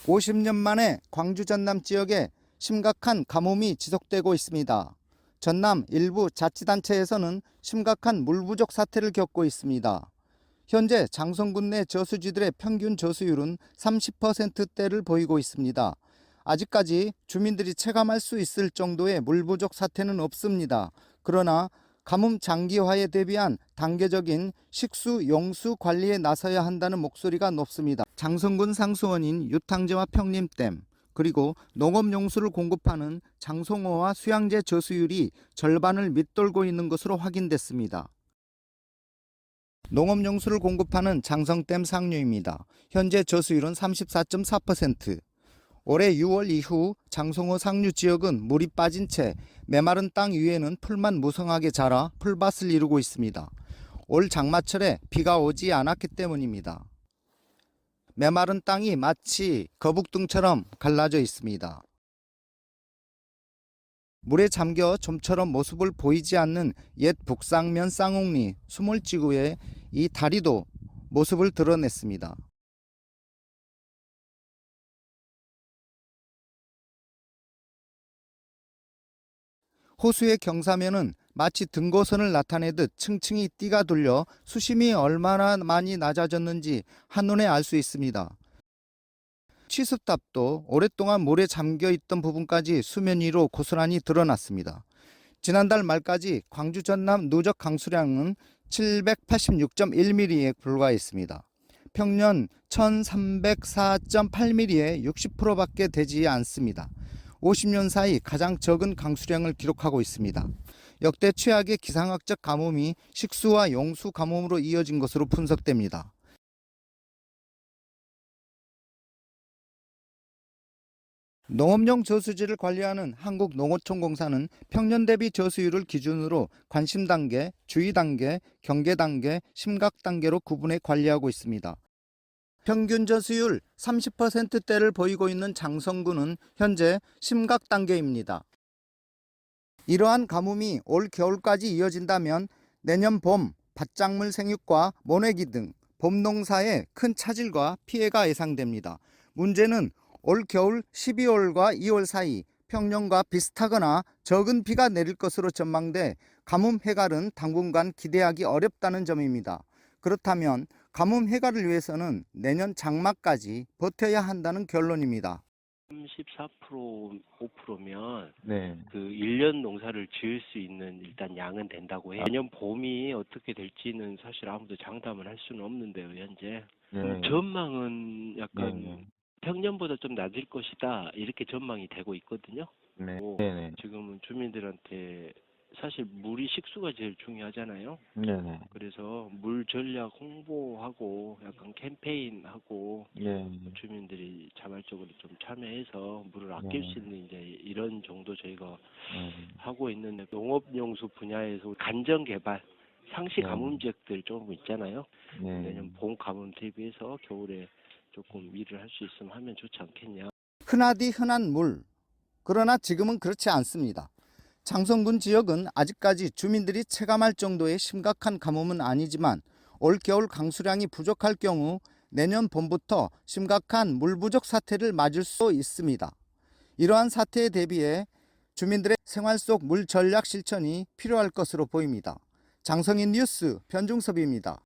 50년 만에 광주 전남 지역에 심각한 가뭄이 지속되고 있습니다. 전남 일부 자치단체에서는 심각한 물 부족 사태를 겪고 있습니다. 현재 장성군 내 저수지들의 평균 저수율은 30%대를 보이고 있습니다. 아직까지 주민들이 체감할 수 있을 정도의 물 부족 사태는 없습니다. 그러나 가뭄 장기화에 대비한 단계적인 식수, 용수 관리에 나서야 한다는 목소리가 높습니다. 장성군 상수원인 유탕제와 평림댐, 그리고 농업용수를 공급하는 장송호와 수양제 저수율이 절반을 밑돌고 있는 것으로 확인됐습니다. 농업용수를 공급하는 장성댐 상류입니다. 현재 저수율은 34.4%. 올해 6월 이후 장송호 상류 지역은 물이 빠진 채 메마른 땅 위에는 풀만 무성하게 자라 풀밭을 이루고 있습니다. 올 장마철에 비가 오지 않았기 때문입니다. 메마른 땅이 마치 거북등처럼 갈라져 있습니다. 물에 잠겨 좀처럼 모습을 보이지 않는 옛 북상면 쌍옥리 수몰지구에 이 다리도 모습을 드러냈습니다. 호수의 경사면은 마치 등고선을 나타내듯 층층이 띠가 돌려 수심이 얼마나 많이 낮아졌는지 한눈에 알 수 있습니다. 취습탑도 오랫동안 물에 잠겨 있던 부분까지 수면 위로 고스란히 드러났습니다. 지난달 말까지 광주 전남 누적 강수량은 786.1mm에 불과했습니다. 평년 1304.8mm의 60%밖에 되지 않습니다. 50년 사이 가장 적은 강수량을 기록하고 있습니다. 역대 최악의 기상학적 가뭄이 식수와 용수 가뭄으로 이어진 것으로 분석됩니다. 농업용 저수지를 관리하는 한국농어촌공사는 평년 대비 저수율을 기준으로 관심 단계, 주의 단계, 경계 단계, 심각 단계로 구분해 관리하고 있습니다. 평균 저수율 30%대를 보이고 있는 장성군은 현재 심각 단계입니다. 이러한 가뭄이 올 겨울까지 이어진다면 내년 봄 밭작물 생육과 모내기 등 봄농사에 큰 차질과 피해가 예상됩니다. 문제는 올 겨울 12월과 2월 사이 평년과 비슷하거나 적은 비가 내릴 것으로 전망돼 가뭄 해갈은 당분간 기대하기 어렵다는 점입니다. 그렇다면 가뭄 해갈을 위해서는 내년 장마까지 버텨야 한다는 결론입니다. 34% 5%면 네. 그 1년 농사를 지을 수 있는 일단 양은 된다고 해요. 내년 봄이 어떻게 될지는 사실 아무도 장담을 할 수는 없는데요, 현재. 네. 전망은 약간 네. 평년보다 좀 낮을 것이다 이렇게 전망이 되고 있거든요. 네. 뭐 네. 지금은 주민들한테 사실 물이 식수가 제일 중요하잖아요. 네. 네. 그래서 물 전략 홍보하고 약간 캠페인하고 네. 주민들이 자발적으로 좀 참여해서 물을 아낄 네. 수 있는 이제 이런 정도 저희가 네. 하고 있는데 농업용수 분야에서 간접 개발 상시 네. 가뭄 지역들 좀 있잖아요. 네. 내년 봄 가뭄 대비해서 겨울에 조금 일을 할 수 있으면 하면 좋지 않겠냐. 흔하디 흔한 물. 그러나 지금은 그렇지 않습니다. 장성군 지역은 아직까지 주민들이 체감할 정도의 심각한 가뭄은 아니지만 올 겨울 강수량이 부족할 경우 내년 봄부터 심각한 물 부족 사태를 맞을 수 있습니다. 이러한 사태에 대비해 주민들의 생활 속 물 전략 실천이 필요할 것으로 보입니다. 장성인 뉴스 변중섭입니다.